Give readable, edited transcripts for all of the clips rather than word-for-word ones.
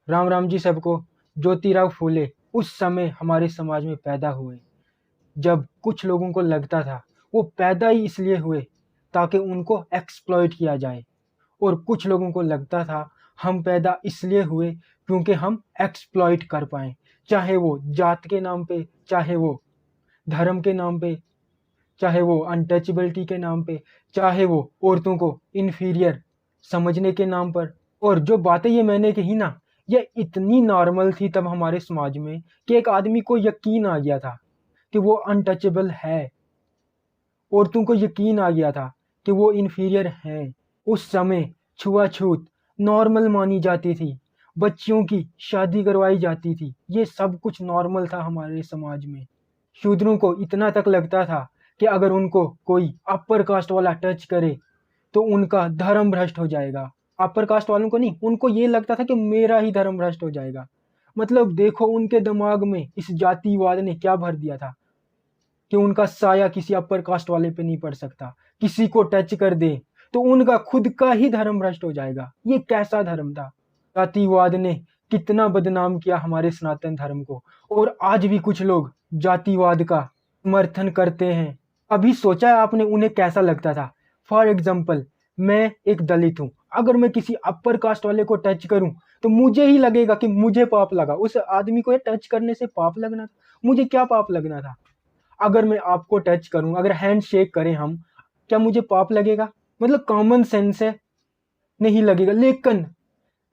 राम राम जी सबको। ज्योतिराव फूले उस समय हमारे समाज में पैदा हुए जब कुछ लोगों को लगता था वो पैदा ही इसलिए हुए ताकि उनको एक्सप्लॉइट किया जाए, और कुछ लोगों को लगता था हम पैदा इसलिए हुए क्योंकि हम एक्सप्लॉइट कर पाए, चाहे वो जात के नाम पे, चाहे वो धर्म के नाम पे, चाहे वो अनटचेबिलिटी के नाम पे, चाहे वो औरतों को इन्फीरियर समझने के नाम पर। और जो बातें ये मैंने कही ना, ये इतनी नॉर्मल थी तब हमारे समाज में कि एक आदमी को यकीन आ गया था कि वो अनटचेबल है। औरतों को यकीन आ गया था कि वो इन्फीरियर हैं। उस समय छुआछूत नॉर्मल मानी जाती थी, बच्चियों की शादी करवाई जाती थी, ये सब कुछ नॉर्मल था हमारे समाज में। शूद्रों को इतना तक लगता था कि अगर उनको कोई अपर कास्ट वाला टच करे तो उनका धर्म भ्रष्ट हो जाएगा। अपर कास्ट वालों को नहीं, उनको ये लगता था कि मेरा ही धर्म भ्रष्ट हो जाएगा। मतलब देखो उनके दिमाग में इस जातिवाद ने क्या भर दिया था कि उनका साया किसी अपर कास्ट वाले पे नहीं पड़ सकता, किसी को टच कर दे तो उनका खुद का ही धर्म भ्रष्ट हो जाएगा। ये कैसा धर्म था? जातिवाद ने कितना बदनाम किया हमारे सनातन धर्म को, और आज भी कुछ लोग जातिवाद का समर्थन करते हैं। अभी सोचा है आपने उन्हें कैसा लगता था? फॉर एग्जाम्पल, मैं एक दलित हूं, अगर मैं किसी अपर कास्ट वाले को टच करूं तो मुझे ही लगेगा कि मुझे पाप लगा। उस आदमी को टच करने से पाप लगना था? मुझे क्या पाप लगना था? अगर मैं आपको टच करूं, अगर हैंड शेक करें हम, क्या मुझे पाप लगेगा? मतलब कॉमन सेंस है, नहीं लगेगा। लेकिन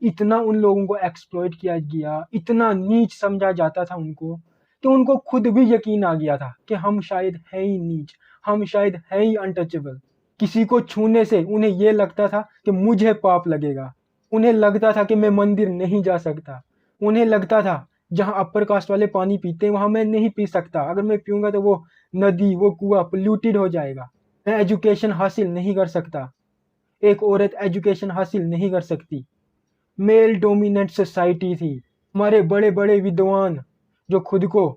इतना उन लोगों को एक्सप्लॉइट किया गया, इतना नीच समझा जाता था उनको, कि उनको खुद भी यकीन आ गया था कि हम शायद है ही नीच, हम शायद है ही अनटचेबल। किसी को छूने से उन्हें यह लगता था कि मुझे पाप लगेगा। उन्हें लगता था कि मैं मंदिर नहीं जा सकता। उन्हें लगता था जहां अपर कास्ट वाले पानी पीते हैं वहां मैं नहीं पी सकता, अगर मैं पीऊंगा तो वो नदी, वो कुआं पोल्यूटेड हो जाएगा। मैं एजुकेशन हासिल नहीं कर सकता, एक औरत एजुकेशन हासिल नहीं कर सकती। मेल डोमिनेंट सोसाइटी थी। हमारे बड़े बड़े विद्वान जो खुद को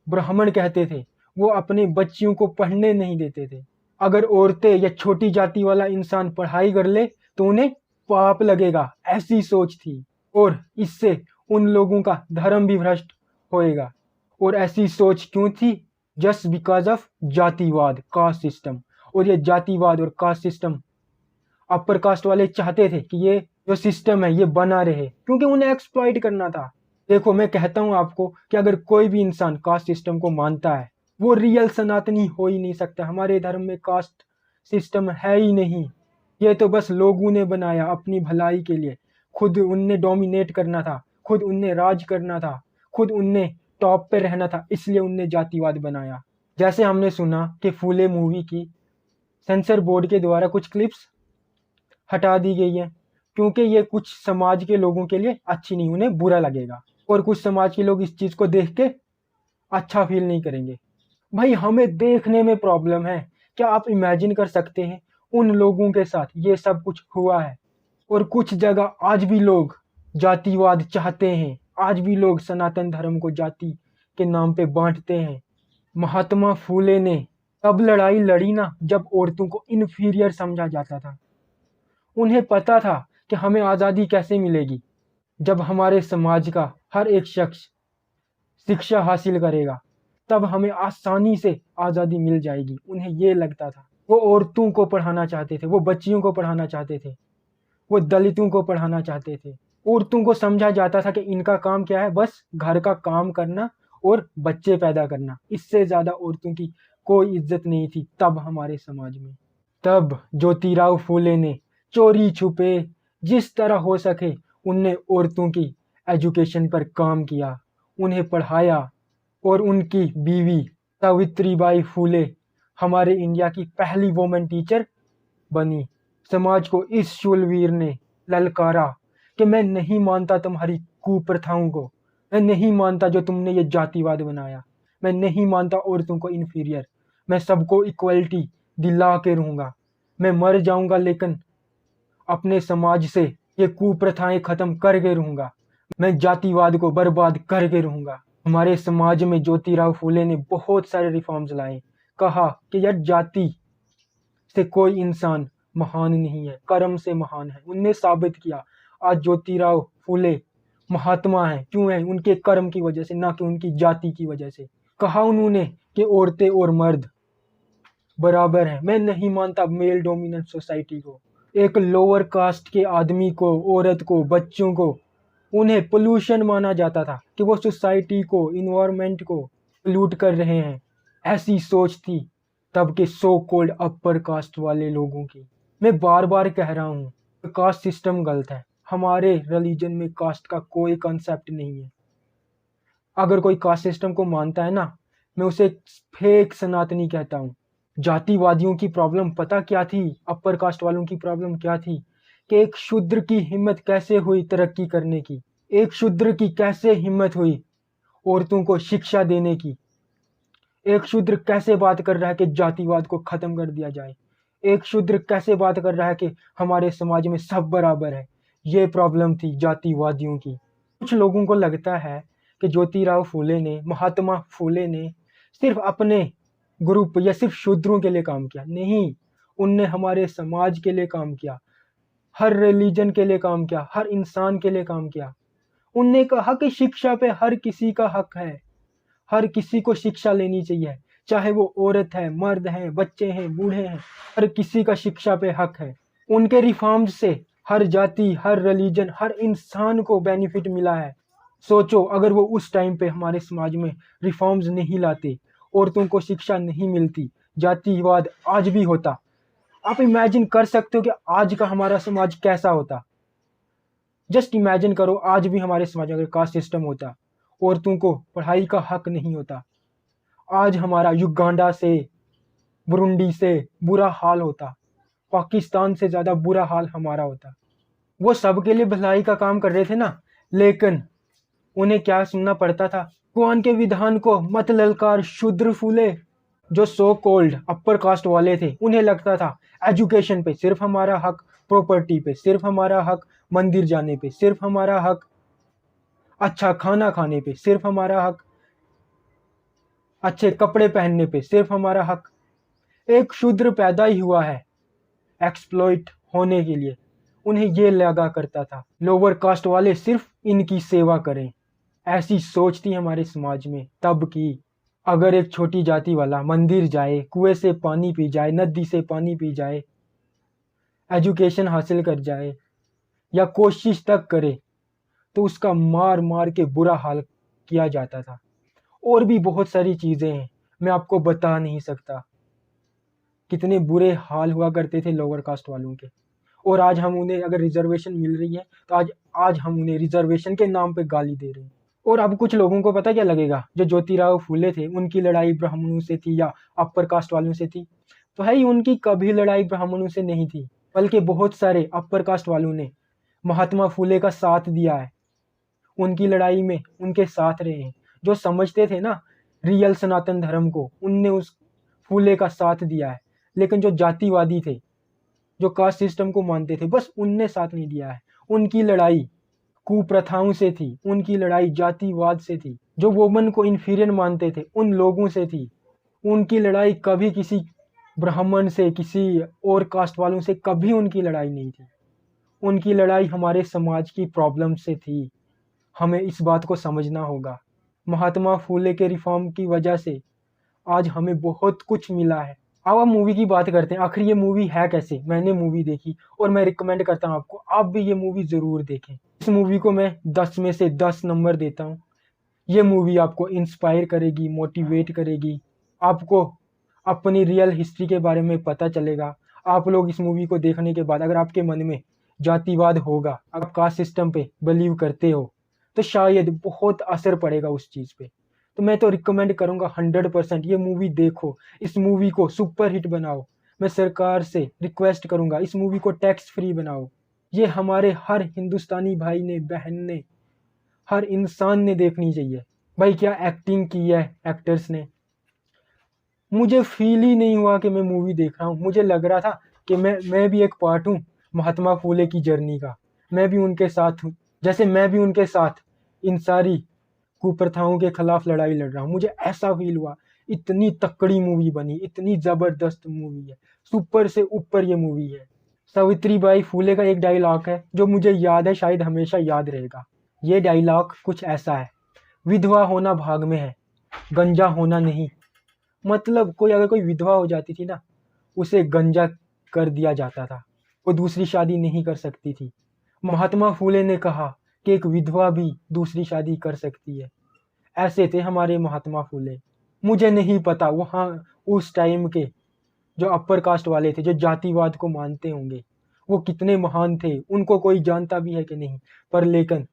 ब्राह्मण कहते थे, वो अपने बच्चियों को पढ़ने नहीं देते थे। अगर औरतें या छोटी जाति वाला इंसान पढ़ाई कर ले तो उन्हें पाप लगेगा, ऐसी सोच थी। और इससे उन लोगों का धर्म भी भ्रष्ट होएगा। और ऐसी सोच क्यों थी? जस्ट बिकॉज ऑफ जातिवाद, कास्ट सिस्टम। और ये जातिवाद और कास्ट सिस्टम अपर कास्ट वाले चाहते थे कि ये जो सिस्टम है ये बना रहे, क्योंकि उन्हें एक्सप्लॉइट करना था। देखो मैं कहता हूं आपको कि अगर कोई भी इंसान कास्ट सिस्टम को मानता है वो रियल सनातनी हो ही नहीं सकता। हमारे धर्म में कास्ट सिस्टम है ही नहीं। ये तो बस लोगों ने बनाया अपनी भलाई के लिए। खुद उनने डोमिनेट करना था, खुद उनने राज करना था, खुद उनने टॉप पे रहना था, इसलिए उनने जातिवाद बनाया। जैसे हमने सुना कि फूले मूवी की सेंसर बोर्ड के द्वारा कुछ क्लिप्स हटा दी गई है क्योंकि ये कुछ समाज के लोगों के लिए अच्छी नहीं, उन्हें बुरा लगेगा, और कुछ समाज के लोग इस चीज को देख के अच्छा फील नहीं करेंगे। भाई हमें देखने में प्रॉब्लम है, क्या आप इमेजिन कर सकते हैं उन लोगों के साथ ये सब कुछ हुआ है? और कुछ जगह आज भी लोग जातिवाद चाहते हैं, आज भी लोग सनातन धर्म को जाति के नाम पे बांटते हैं। महात्मा फूले ने तब लड़ाई लड़ी ना जब औरतों को इन्फीरियर समझा जाता था। उन्हें पता था कि हमें आज़ादी कैसे मिलेगी जब हमारे समाज का हर एक शख्स शिक्षा हासिल करेगा, तब हमें आसानी से आज़ादी मिल जाएगी। उन्हें ये लगता था। वो औरतों को पढ़ाना चाहते थे, वो बच्चियों को पढ़ाना चाहते थे, वो दलितों को पढ़ाना चाहते थे। औरतों को समझा जाता था कि इनका काम क्या है, बस घर का काम करना और बच्चे पैदा करना, इससे ज्यादा औरतों की कोई इज्जत नहीं थी तब हमारे समाज में। तब ज्योतिराव फूले ने चोरी छुपे जिस तरह हो सके उनने औरतों की एजुकेशन पर काम किया, उन्हें पढ़ाया। और उनकी बीवी सावित्रीबाई फूले हमारे इंडिया की पहली वुमेन टीचर बनी। समाज को इस शूलवीर ने ललकारा कि मैं नहीं मानता तुम्हारी कुप्रथाओं को, मैं नहीं मानता जो तुमने ये जातिवाद बनाया, मैं नहीं मानता औरतों को इन्फीरियर, मैं सबको इक्वलिटी दिला के रहूंगा। मैं मर जाऊंगा लेकिन अपने समाज से ये कुप्रथाएं खत्म करके रहूंगा, मैं जातिवाद को बर्बाद करके रहूंगा। हमारे समाज में ज्योतिराव फूले ने बहुत सारे रिफॉर्म्स लाए। कहा कि यार जाति से कोई इंसान महान नहीं है, कर्म से महान है। उनने साबित किया। आज ज्योतिराव फूले महात्मा हैं क्यों हैं? उनके कर्म की वजह से, ना कि उनकी जाति की वजह से। कहा उन्होंने कि औरतें और मर्द बराबर हैं। मैं नहीं मानता मेल डोमिनेंट सोसाइटी को। एक लोअर कास्ट के आदमी को, औरत को, बच्चों को, उन्हें पोल्यूशन माना जाता था कि वो सोसाइटी को, इन्वायरमेंट को पोल्यूट कर रहे हैं। ऐसी सोच थी तब के सो कॉल्ड अपर कास्ट वाले लोगों की। मैं बार बार कह रहा हूँ, कास्ट सिस्टम गलत है। हमारे रिलीजन में कास्ट का कोई कंसेप्ट नहीं है। अगर कोई कास्ट सिस्टम को मानता है ना, मैं उसे फेक सनातनी कहता हूँ। जातिवादियों की प्रॉब्लम पता क्या थी? अपर कास्ट वालों की प्रॉब्लम क्या थी? कि एक शूद्र की हिम्मत कैसे हुई तरक्की करने की? एक शूद्र की कैसे हिम्मत हुई औरतों को शिक्षा देने की? एक शूद्र कैसे बात कर रहा है कि जातिवाद को खत्म कर दिया जाए? एक शूद्र कैसे बात कर रहा है कि हमारे समाज में सब बराबर है? ये प्रॉब्लम थी जातिवादियों की। कुछ लोगों को लगता है कि ज्योतिराव फूले ने, महात्मा फूले ने सिर्फ अपने ग्रुप या सिर्फ शूद्रों के लिए काम किया। नहीं, उनने हमारे समाज के लिए काम किया, हर रिलीजन के लिए काम किया, हर इंसान के लिए काम किया। उनने कहा कि शिक्षा पे हर किसी का हक है, हर किसी को शिक्षा लेनी चाहिए, चाहे वो औरत है, मर्द है, बच्चे हैं, बूढ़े हैं, हर किसी का शिक्षा पे हक है। उनके रिफॉर्म्स से हर जाति, हर रिलीजन, हर इंसान को बेनिफिट मिला है। सोचो, अगर वो उस टाइम पे हमारे समाज में रिफॉर्म्स नहीं लाते, औरतों को शिक्षा नहीं मिलती, जातिवाद आज भी होता। आप इमेजिन कर सकते हो कि आज का हमारा समाज कैसा होता? जस्ट इमेजिन करो, आज भी हमारे समाज में अगर कास्ट सिस्टम होता, औरतों को पढ़ाई का हक नहीं होता, आज हमारा युगांडा से, बुरुंडी से बुरा हाल होता, पाकिस्तान से ज्यादा बुरा हाल हमारा होता। वो सबके लिए भलाई का काम कर रहे थे ना, लेकिन उन्हें क्या सुनना पड़ता था? भगवान के विधान को मत ललकार शूद्र फूले। जो सो कॉल्ड अपर कास्ट वाले थे, उन्हें लगता था एजुकेशन पे सिर्फ हमारा हक, प्रॉपर्टी पे सिर्फ हमारा हक, मंदिर जाने पे सिर्फ हमारा हक, अच्छा खाना खाने पे सिर्फ हमारा हक, अच्छे कपड़े पहनने पे सिर्फ हमारा हक। एक शूद्र पैदा ही हुआ है एक्सप्लॉइट होने के लिए, उन्हें ये लगा करता था लोअर कास्ट वाले सिर्फ इनकी सेवा करें। ऐसी सोच थी हमारे समाज में तब की। अगर एक छोटी जाति वाला मंदिर जाए, कुएं से पानी पी जाए, नदी से पानी पी जाए, एजुकेशन हासिल कर जाए या कोशिश तक करे, तो उसका मार मार के बुरा हाल किया जाता था। और भी बहुत सारी चीजें हैं, मैं आपको बता नहीं सकता कितने बुरे हाल हुआ करते थे लोअर कास्ट वालों के। और आज हम उन्हें, अगर रिजर्वेशन मिल रही है तो आज हम उन्हें रिजर्वेशन के नाम पे गाली दे रहे हैं। और अब कुछ लोगों को पता क्या लगेगा, जो ज्योतिराव फूले थे उनकी लड़ाई ब्राह्मणों से थी या अपर कास्ट वालों से थी, तो है ही, उनकी कभी लड़ाई ब्राह्मणों से नहीं थी, बल्कि बहुत सारे अपर कास्ट वालों ने महात्मा फूले का साथ दिया है, उनकी लड़ाई में उनके साथ रहे हैं। जो समझते थे ना रियल सनातन धर्म को, उनने उस फूले का साथ दिया है। लेकिन जो जातिवादी थे, जो कास्ट सिस्टम को मानते थे, बस उनने साथ नहीं दिया है। उनकी लड़ाई कुप्रथाओं से थी, उनकी लड़ाई जातिवाद से थी। जो वुमन को इंफीरियर मानते थे, उन लोगों से थी। उनकी लड़ाई कभी किसी ब्राह्मण से, किसी और कास्ट वालों से कभी उनकी लड़ाई नहीं थी। उनकी लड़ाई हमारे समाज की प्रॉब्लम से थी। हमें इस बात को समझना होगा। महात्मा फूले के रिफॉर्म की वजह से आज हमें बहुत कुछ मिला है। अब हम मूवी की बात करते हैं। आखिर ये मूवी है कैसे? मैंने मूवी देखी और मैं रिकमेंड करता हूँ आपको, आप भी ये मूवी ज़रूर देखें। इस मूवी को मैं 10 में से 10 नंबर देता हूँ। ये मूवी आपको इंस्पायर करेगी, मोटिवेट करेगी, आपको अपनी रियल हिस्ट्री के बारे में पता चलेगा। आप लोग इस मूवी को देखने के बाद, अगर आपके मन में जातिवाद होगा, आप कास्ट सिस्टम पे बिलीव करते हो, तो शायद बहुत असर पड़ेगा उस चीज़ पे। तो मैं तो रिकमेंड करूंगा 100% ये मूवी देखो, इस मूवी को सुपर हिट बनाओ। मैं सरकार से रिक्वेस्ट करूंगा, इस मूवी को टैक्स फ्री बनाओ। ये हमारे हर हिंदुस्तानी भाई ने, बहन ने, हर इंसान ने देखनी चाहिए। भाई क्या एक्टिंग की है एक्टर्स ने। मुझे फील ही नहीं हुआ कि मैं मूवी देख रहा हूँ। मुझे लग रहा था कि मैं भी एक पार्ट हूँ महात्मा फूले की जर्नी का। मैं भी उनके साथ हूँ, जैसे मैं भी उनके साथ इन सारी कुप्रथाओं के खिलाफ लड़ाई लड़ रहा हूँ। मुझे ऐसा फील हुआ। इतनी तकड़ी मूवी बनी, इतनी जबरदस्त मूवी है, सुपर से ऊपर ये मूवी है। सावित्रीबाई फूले का एक डायलॉग है जो मुझे याद है, शायद हमेशा याद रहेगा। ये डायलॉग कुछ ऐसा है, विधवा होना भाग में है, गंजा होना नहीं। मतलब अगर कोई विधवा हो जाती थी ना, उसे गंजा कर दिया जाता था, वो दूसरी शादी नहीं कर सकती थी। महात्मा फूले ने कहा कि एक विधवा भी दूसरी शादी कर सकती है। ऐसे थे हमारे महात्मा फूले। मुझे नहीं पता वहाँ उस टाइम के जो अपर कास्ट वाले थे, जो जातिवाद को मानते होंगे, वो कितने महान थे, उनको कोई जानता भी है कि नहीं। पर लेकिन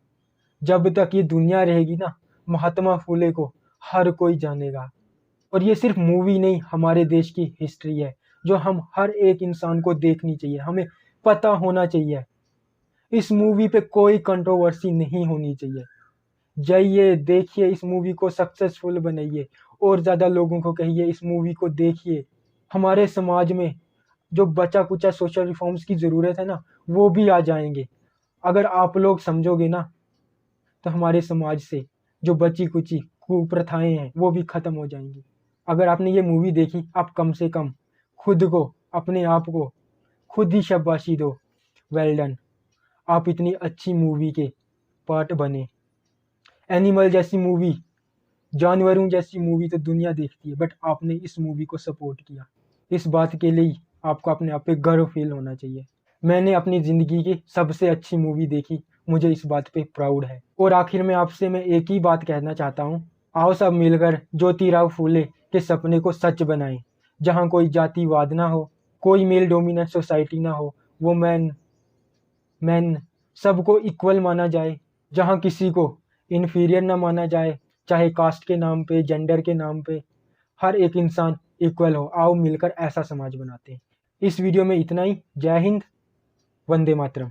जब तक ये दुनिया रहेगी ना, महात्मा फूले को हर कोई जानेगा। और ये सिर्फ मूवी नहीं, हमारे देश की हिस्ट्री है जो हम हर एक इंसान को देखनी चाहिए, हमें पता होना चाहिए। इस मूवी पे कोई कंट्रोवर्सी नहीं होनी चाहिए। जाइए देखिए इस मूवी को, सक्सेसफुल बनाइए और ज़्यादा लोगों को कहिए इस मूवी को देखिए। हमारे समाज में जो बचा कुचा सोशल रिफॉर्म्स की ज़रूरत है ना, वो भी आ जाएंगे। अगर आप लोग समझोगे ना, तो हमारे समाज से जो बची कुची कुप्रथाएं हैं वो भी ख़त्म हो जाएंगी। अगर आपने ये मूवी देखी, आप कम से कम खुद को, अपने आप को खुद ही शाबाशी दो, वेल डन, आप इतनी अच्छी मूवी के पार्ट बने। एनिमल जैसी मूवी, जानवरों जैसी मूवी तो दुनिया देखती है, बट आपने इस मूवी को सपोर्ट किया। इस बात के लिए आपको अपने आप पे गर्व फील होना चाहिए। मैंने अपनी ज़िंदगी की सबसे अच्छी मूवी देखी, मुझे इस बात पे प्राउड है। और आखिर में आपसे मैं एक ही बात कहना चाहता हूँ, आओ सब मिलकर ज्योतिराव फूले के सपने को सच बनाएं, जहाँ कोई जातिवाद ना हो, कोई मेल डोमिनेंट सोसाइटी ना हो, वो मैन सबको इक्वल माना जाए, जहाँ किसी को इन्फीरियर ना माना जाए, चाहे कास्ट के नाम पे, जेंडर के नाम पे, हर एक इंसान इक्वल हो। आओ मिलकर ऐसा समाज बनाते हैं। इस वीडियो में इतना ही। जय हिंद, वंदे मातरम।